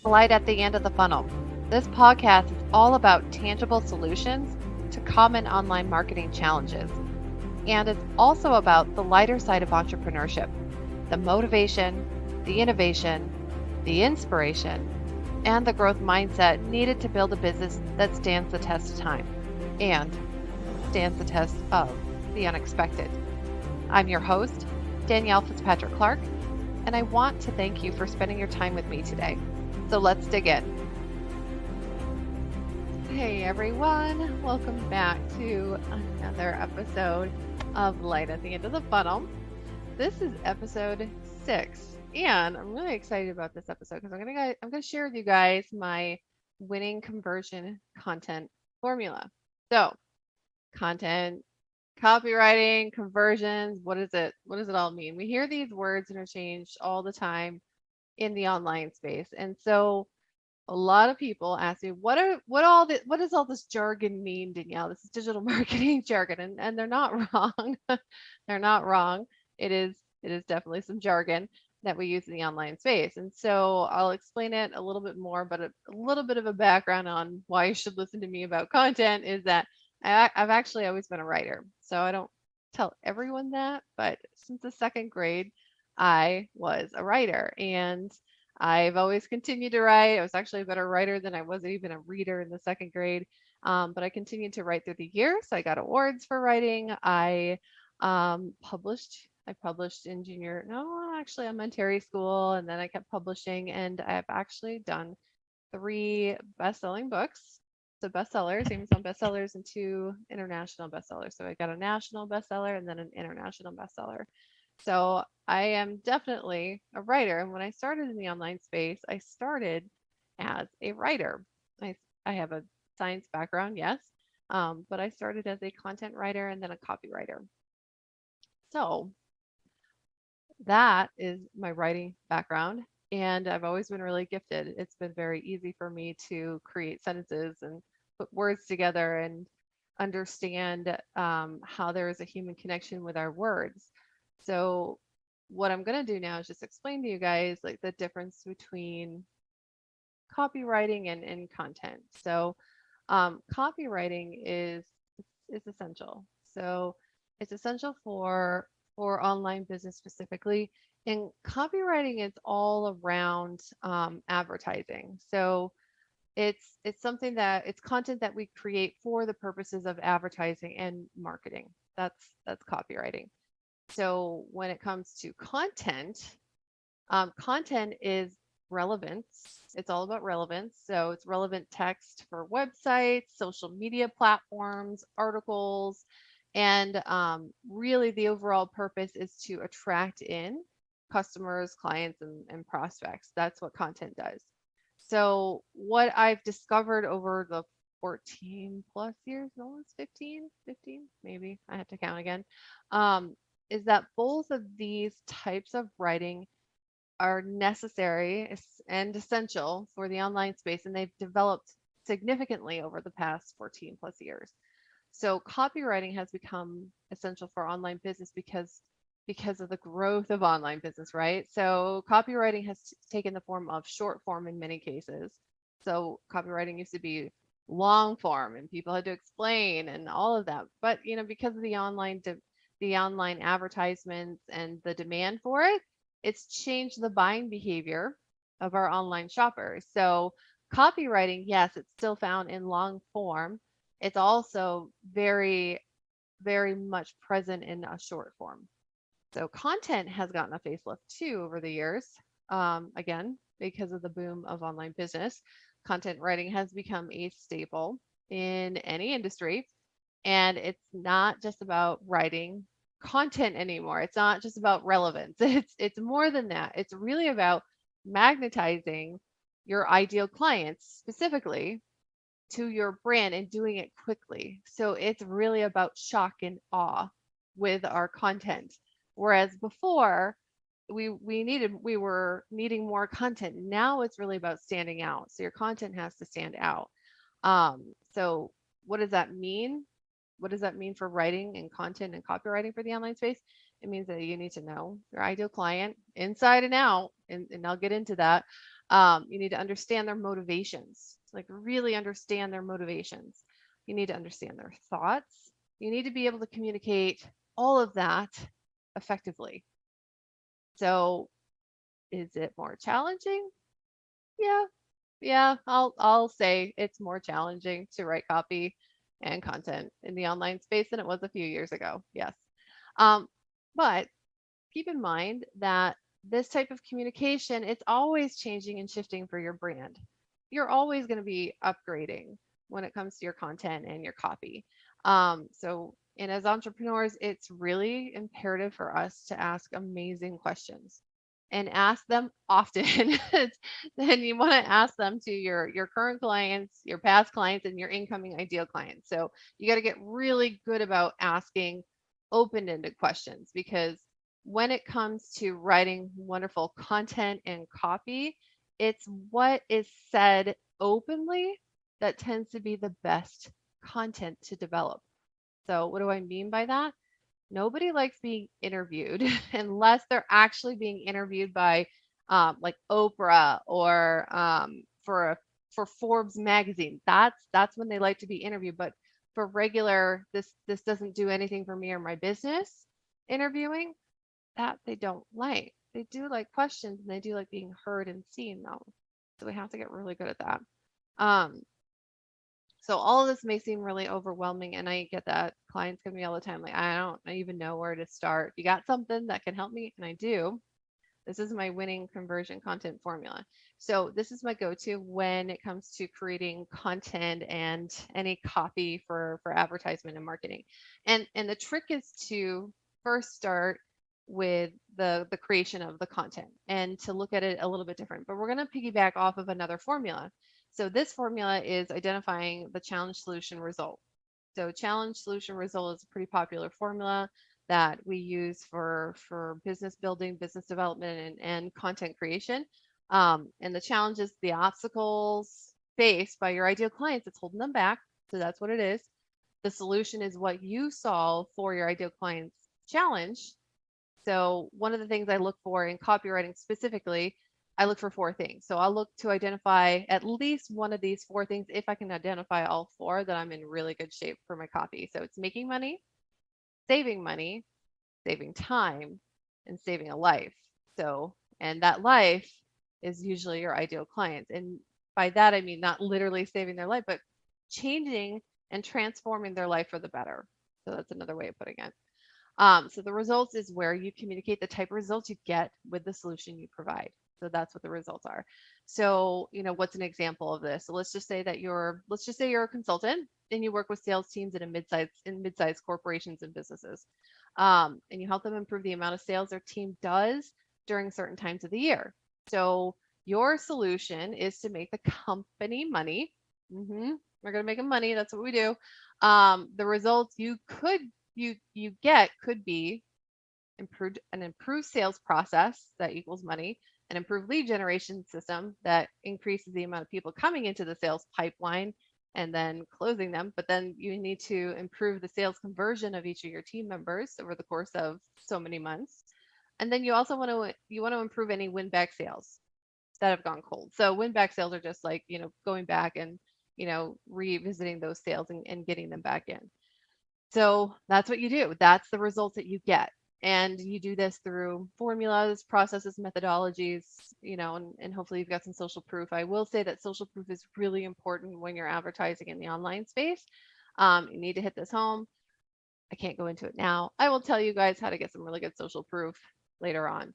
Light at the end of the funnel. This podcast is all about tangible solutions to common online marketing challenges. And it's also about the lighter side of entrepreneurship, the motivation, the innovation, the inspiration, and the growth mindset needed to build a business that stands the test of time and stands the test of the unexpected. I'm your host, Danielle Fitzpatrick Clark, and I want to thank you for spending your time with me today. So let's dig in. Hey everyone, welcome back to another episode of Light at the End of the Funnel. This is episode 6, and I'm really excited about this episode because I'm gonna share with you guys my winning conversion content formula. So, content, copywriting, conversions, what is it? What does it all mean? We hear these words interchanged all the time in the online space. And so a lot of people ask me, what does all this jargon mean, Danielle? This is digital marketing jargon. And they're not wrong. They're not wrong. It is definitely some jargon that we use in the online space. And so I'll explain it a little bit more, but a little bit of a background on why you should listen to me about content is that I've actually always been a writer. So I don't tell everyone that, but since the second grade, I was a writer and I've always continued to write. I was actually a better writer than I was even a reader in the second grade. But I continued to write through the years. I got awards for writing. I published in elementary school, and then I kept publishing, and I've actually done 3 best-selling books. So bestsellers, Amazon bestsellers, and 2 international bestsellers. So I got a national bestseller and then an international bestseller. So I am definitely a writer. And when I started in the online space, I started as a writer. I have a science background, yes, but I started as a content writer and then a copywriter. So that is my writing background. And I've always been really gifted. It's been very easy for me to create sentences and put words together and understand how there is a human connection with our words. So what I'm going to do now is just explain to you guys like the difference between copywriting and content. So copywriting is essential. So it's essential for online business specifically. And copywriting is all around advertising. So it's something that it's content that we create for the purposes of advertising and marketing. That's copywriting. So when it comes to content, content is relevance. It's all about relevance. So it's relevant text for websites, social media platforms, articles, and really the overall purpose is to attract in customers, clients, and prospects. That's what content does. So what I've discovered over the 14 plus years, no, it's 15, maybe, I have to count again, is that both of these types of writing are necessary and essential for the online space, and they've developed significantly over the past 14 plus years. So copywriting has become essential for online business because of the growth of online business, right? So copywriting has taken the form of short form in many cases. So copywriting used to be long form and people had to explain and all of that. But because of the online advertisements and the demand for it, it's changed the buying behavior of our online shoppers. So copywriting, yes, it's still found in long form. It's also very, very much present in a short form. So content has gotten a facelift too over the years. Again, because of the boom of online business, content writing has become a staple in any industry. And it's not just about writing content anymore. It's not just about relevance. It's more than that. It's really about magnetizing your ideal clients specifically to your brand and doing it quickly. So it's really about shock and awe with our content. Whereas before we were needing more content. Now it's really about standing out. So your content has to stand out. So what does that mean? What does that mean for writing and content and copywriting for the online space? It means that you need to know your ideal client inside and out, and I'll get into that. You need to understand their motivations, like really understand their motivations. You need to understand their thoughts. You need to be able to communicate all of that effectively. So, is it more challenging? Yeah, yeah, I'll say it's more challenging to write copy and content in the online space than it was a few years ago. Yes. Um, but keep in mind that this type of communication, it's always changing and shifting for your brand. You're always going to be upgrading when it comes to your content and your copy. And as entrepreneurs, it's really imperative for us to ask amazing questions and ask them often. Then you want to ask them to your current clients, your past clients, and your incoming ideal clients. So you got to get really good about asking open-ended questions, because when it comes to writing wonderful content and copy, it's what is said openly that tends to be the best content to develop. So, what do I mean by that? Nobody likes being interviewed unless they're actually being interviewed by like Oprah or for Forbes magazine. That's when they like to be interviewed. But for regular, this doesn't do anything for me or my business interviewing, that they don't like. They do like questions and they do like being heard and seen though. So we have to get really good at that. Um, so all of this may seem really overwhelming, and I get that. Clients come to me all the time, like, I don't even know where to start. You got something that can help me? And I do. This is my winning conversion content formula. So this is my go-to when it comes to creating content and any copy for advertisement and marketing. And the trick is to first start with the creation of the content and to look at it a little bit different. But we're going to piggyback off of another formula. So this formula is identifying the challenge solution result. So challenge solution result is a pretty popular formula that we use for business building, business development, and content creation. And the challenge is the obstacles faced by your ideal clients that's holding them back. So that's what it is. The solution is what you solve for your ideal client's challenge. So one of the things I look for in copywriting specifically, I look for four things. So I'll look to identify at least one of these four things. If I can identify all four, then I'm in really good shape for my copy. So it's making money, saving time, and saving a life. So, and that life is usually your ideal client. And by that, I mean not literally saving their life, but changing and transforming their life for the better. So that's another way of putting it. So the results is where you communicate the type of results you get with the solution you provide. So that's what the results are. So, what's an example of this? So let's just say you're a consultant and you work with sales teams in mid-sized corporations and businesses. And you help them improve the amount of sales their team does during certain times of the year. So your solution is to make the company money. We're going to make them money. That's what we do. The results you get could be an improved sales process that equals money, an improved lead generation system that increases the amount of people coming into the sales pipeline and then closing them. But then you need to improve the sales conversion of each of your team members over the course of so many months. And then you also want to improve any win back sales that have gone cold. So win back sales are just like, going back and, revisiting those sales and getting them back in. So that's what you do. That's the results that you get. And you do this through formulas, processes, methodologies, and hopefully you've got some social proof. I will say that social proof is really important when you're advertising in the online space. You need to hit this home. I can't go into it now. I will tell you guys how to get some really good social proof later on.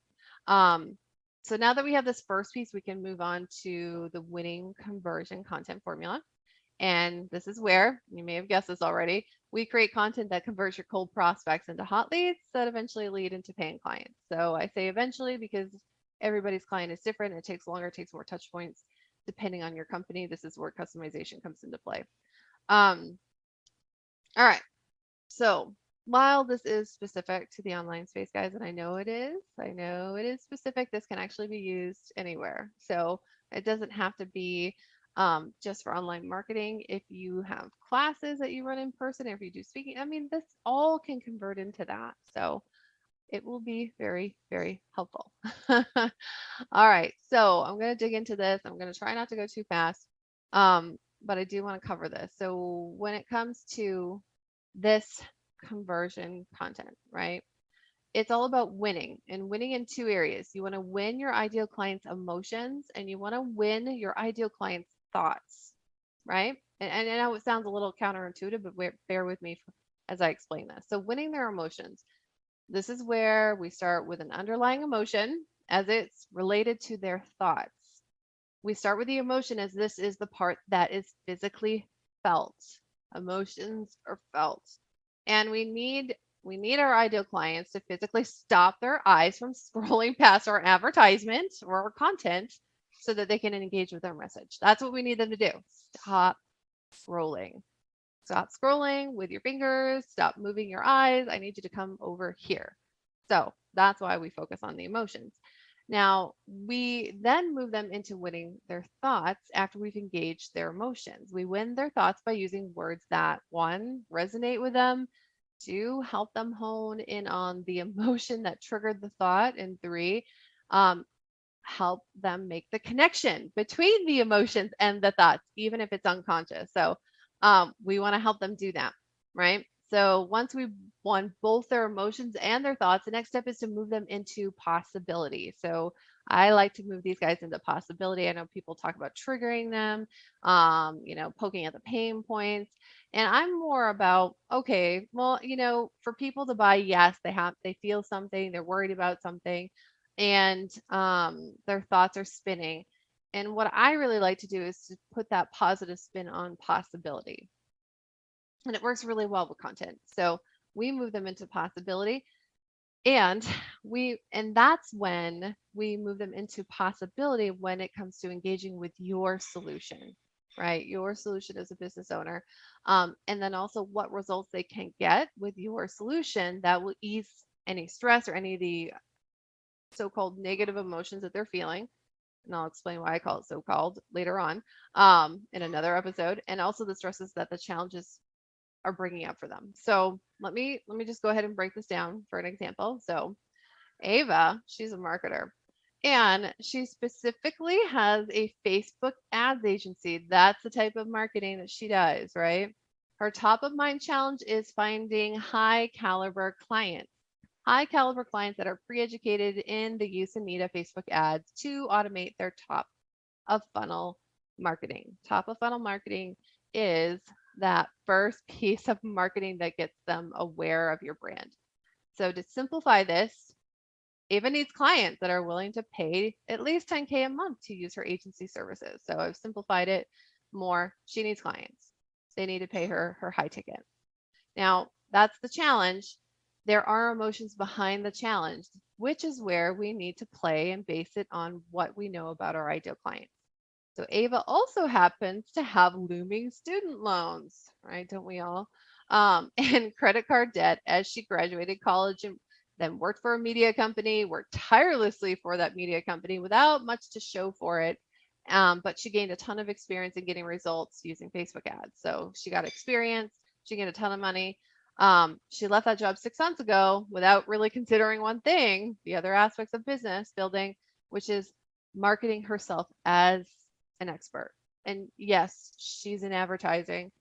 So now that we have this first piece, we can move on to the winning conversion content formula. And this is where, you may have guessed this already, we create content that converts your cold prospects into hot leads that eventually lead into paying clients. So I say eventually because everybody's client is different. It takes longer, it takes more touch points depending on your company. This is where customization comes into play. All right. So while this is specific to the online space, guys, and I know it is specific, this can actually be used anywhere. So it doesn't have to be just for online marketing. If you have classes that you run in person, or if you do speaking, I mean, this all can convert into that. So it will be very, very helpful. All right, so I'm going to dig into this. I'm going to try not to go too fast, but I do want to cover this. So when it comes to this conversion content, right? It's all about winning and winning in two areas. You want to win your ideal client's emotions and you want to win your ideal client's thoughts, right? And I know it sounds a little counterintuitive, but bear with me as I explain this. So winning their emotions. This is where we start with an underlying emotion as it's related to their thoughts. We start with the emotion as this is the part that is physically felt. Emotions are felt. And we need our ideal clients to physically stop their eyes from scrolling past our advertisement or our content so that they can engage with our message. That's what we need them to do. Stop scrolling. Stop scrolling with your fingers. Stop moving your eyes. I need you to come over here. So that's why we focus on the emotions. Now, we then move them into winning their thoughts after we've engaged their emotions. We win their thoughts by using words that, one, resonate with them, two, help them hone in on the emotion that triggered the thought, and three, um, help them make the connection between the emotions and the thoughts, even if it's unconscious. So we want to help them do that, right? So once we've won both their emotions and their thoughts, the next step is to move them into possibility. So I like to move these guys into possibility. I know people talk about triggering them, poking at the pain points. And I'm more about, okay, well, for people to buy, yes, they feel something, they're worried about something, and their thoughts are spinning. And what I really like to do is to put that positive spin on possibility. And it works really well with content. So we move them into possibility. And that's when we move them into possibility when it comes to engaging with your solution, right? Your solution as a business owner. And then also what results they can get with your solution that will ease any stress or any of the so-called negative emotions that they're feeling. And I'll explain why I call it so-called later on in another episode, and also the stresses that the challenges are bringing up for them. So let me just go ahead and break this down for an example. So Ava, she's a marketer, and she specifically has a Facebook ads agency. That's the type of marketing that she does, right? Her top of mind challenge is finding high caliber clients. High caliber clients that are pre-educated in the use and need of Facebook ads to automate their top of funnel marketing. Top of funnel marketing is that first piece of marketing that gets them aware of your brand. So to simplify this, Ava needs clients that are willing to pay at least 10K a month to use her agency services. So I've simplified it more. She needs clients. They need to pay her high ticket. Now, that's the challenge. There are emotions behind the challenge, which is where we need to play and base it on what we know about our ideal clients. So Ava also happens to have looming student loans, right? Don't we all? And credit card debt as she graduated college and then worked for a media company, worked tirelessly for that media company without much to show for it. But she gained a ton of experience in getting results using Facebook ads. So she got experience, she gained a ton of money. She left that job 6 months ago without really considering one thing, the other aspects of business building, which is marketing herself as an expert. And yes, she's in advertising,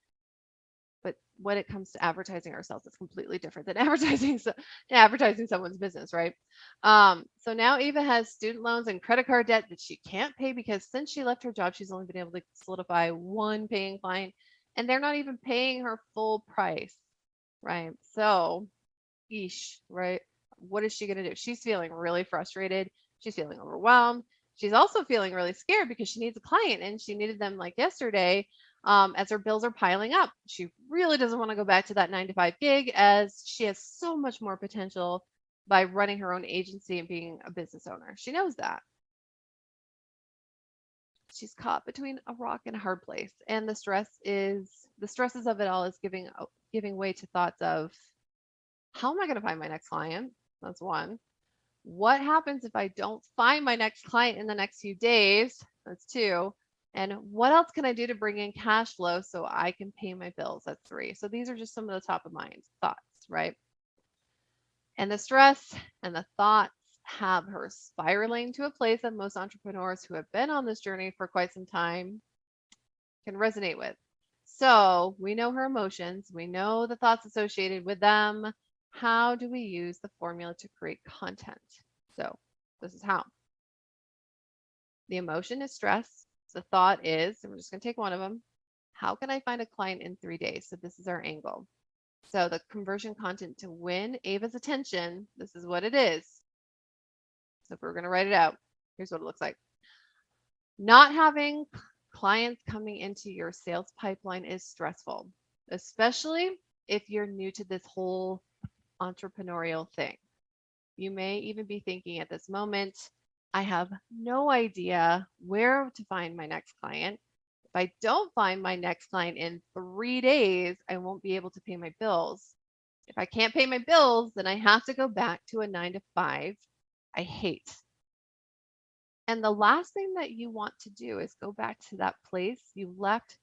but when it comes to advertising ourselves, it's completely different than advertising someone's business, right? So now Eva has student loans and credit card debt that she can't pay because since she left her job, she's only been able to solidify one paying client, and they're not even paying her full price, right? So, eesh, right? What is she going to do? She's feeling really frustrated. She's feeling overwhelmed. She's also feeling really scared because she needs a client and she needed them like yesterday as her bills are piling up. She really doesn't want to go back to that 9 to 5 gig as she has so much more potential by running her own agency and being a business owner. She knows that. She's caught between a rock and a hard place. And the stresses of it all is giving way to thoughts of, how am I going to find my next client? That's one. What happens if I don't find my next client in the next few days? That's two. And what else can I do to bring in cash flow so I can pay my bills? That's three. So these are just some of the top of mind thoughts, right? And the stress and the thoughts have her spiraling to a place that most entrepreneurs who have been on this journey for quite some time can resonate with. So we know her emotions, we know the thoughts associated with them. How do we use the formula to create content? So this is how. The emotion is stress. The thought is, and we're just going to take one of them, how can I find a client in 3 days? So this is our angle. So the conversion content to win Ava's attention, this is what it is. So if we're going to write it out, here's what it looks like. Not having clients coming into your sales pipeline is stressful, especially if you're new to this whole entrepreneurial thing. You may even be thinking at this moment, I have no idea where to find my next client. If I don't find my next client in 3 days, I won't be able to pay my bills. If I can't pay my bills, then I have to go back to a 9 to 5 I hate. And the last thing that you want to do is go back to that place you left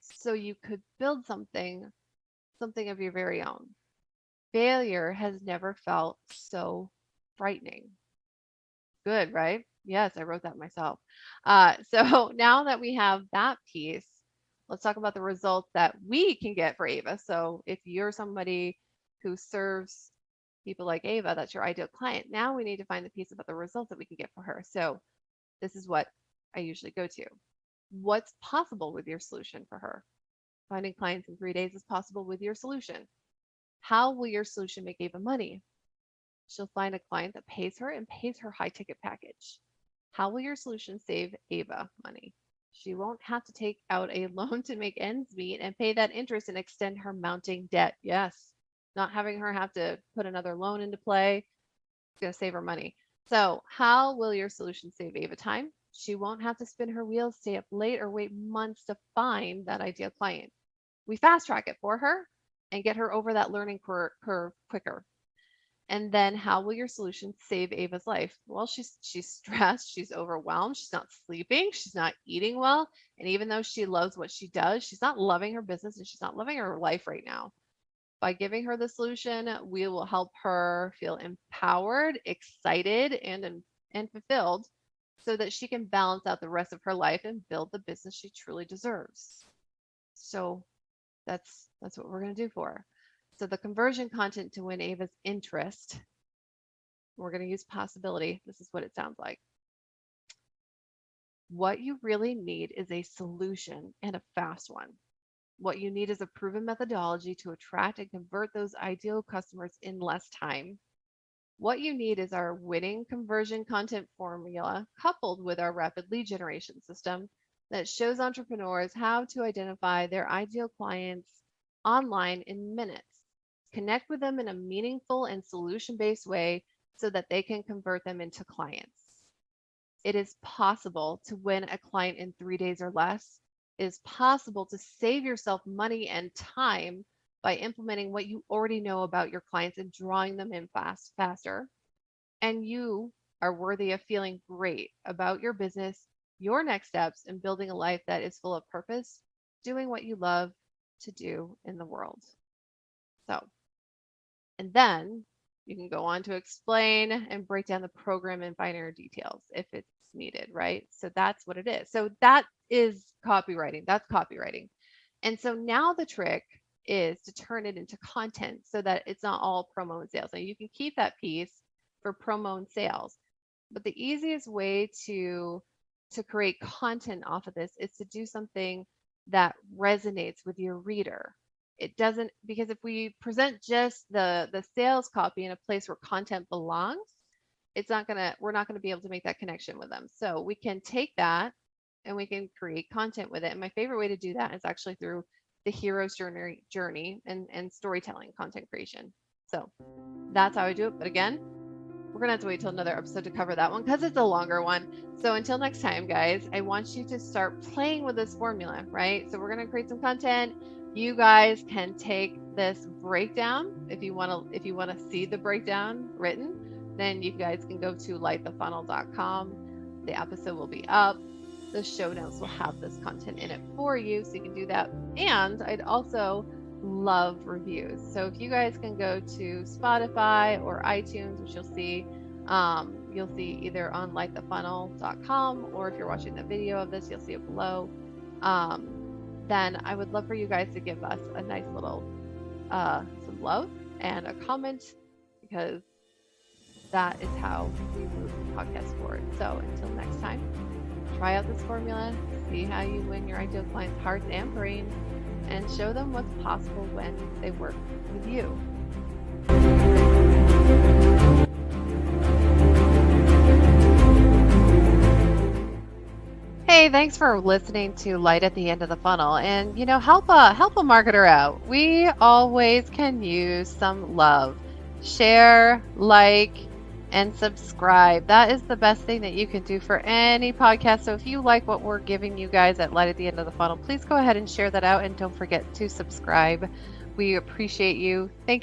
so you could build something of your very own. Failure has never felt so frightening. Good, right? Yes, I wrote that myself. So now that we have that piece, let's talk about the results that we can get for Ava. So if you're somebody who serves people like Ava, that's your ideal client. Now we need to find the piece about the results that we can get for her. So this is what I usually go to. What's possible with your solution for her? Finding clients in 3 days is possible with your solution. How will your solution make Ava money? She'll find a client that pays her and pays her high ticket package. How will your solution save Ava money? She won't have to take out a loan to make ends meet and pay that interest and extend her mounting debt. Yes, not having her have to put another loan into play is going to save her money. So, how will your solution save Ava time? She won't have to spin her wheels, stay up late, or wait months to find that ideal client. We fast track it for her and get her over that learning curve quicker. And then how will your solution save Ava's life? Well, she's stressed, she's overwhelmed, she's not sleeping, she's not eating well, and even though she loves what she does, she's not loving her business and she's not loving her life right now. By giving her the solution, we will help her feel empowered, excited, and fulfilled so that she can balance out the rest of her life and build the business she truly deserves. So that's what we're going to do for her. So the conversion content to win Ava's interest, we're going to use possibility. This is what it sounds like. What you really need is a solution and a fast one. What you need is a proven methodology to attract and convert those ideal customers in less time. What you need is our winning conversion content formula coupled with our rapid lead generation system that shows entrepreneurs how to identify their ideal clients online in minutes. Connect with them in a meaningful and solution-based way so that they can convert them into clients. It is possible to win a client in 3 days or less. It is possible to save yourself money and time by implementing what you already know about your clients and drawing them in faster. And you are worthy of feeling great about your business, your next steps, and building a life that is full of purpose, doing what you love to do in the world. So, and then you can go on to explain and break down the program in finer details if it's needed, right? So that's what it is. So that is copywriting. That's copywriting. And so now the trick is to turn it into content so that it's not all promo and sales. Now you can keep that piece for promo and sales, but the easiest way to create content off of this is to do something that resonates with your reader. It doesn't, because if we present just the sales copy in a place where content belongs, we're not gonna be able to make that connection with them. So we can take that and we can create content with it. And my favorite way to do that is actually through the hero's journey and storytelling content creation. So that's how I do it. But again, we're gonna have to wait till another episode to cover that one because it's a longer one. So until next time, guys, I want you to start playing with this formula, right? So we're gonna create some content. You guys can take this breakdown if you want to see the breakdown written. Then you guys can go to lightthefunnel.com. The episode will be up. The show notes will have this content in it for you, so you can do that. And I'd also love reviews. So if you guys can go to Spotify or iTunes, which you'll see either on lightthefunnel.com, or if you're watching the video of this, you'll see it below. Then I would love for you guys to give us a nice little some love and a comment, because that is how we move the podcast forward. So until next time, try out this formula, see how you win your ideal clients' hearts and brains, and show them what's possible when they work with you. Hey, thanks for listening to Light at the End of the Funnel. And help a marketer out. We always can use some love. Share, like, and subscribe. That is the best thing that you can do for any podcast. So if you like what we're giving you guys at Light at the End of the Funnel, please go ahead and share that out, and don't forget to subscribe. We appreciate you. Thank you.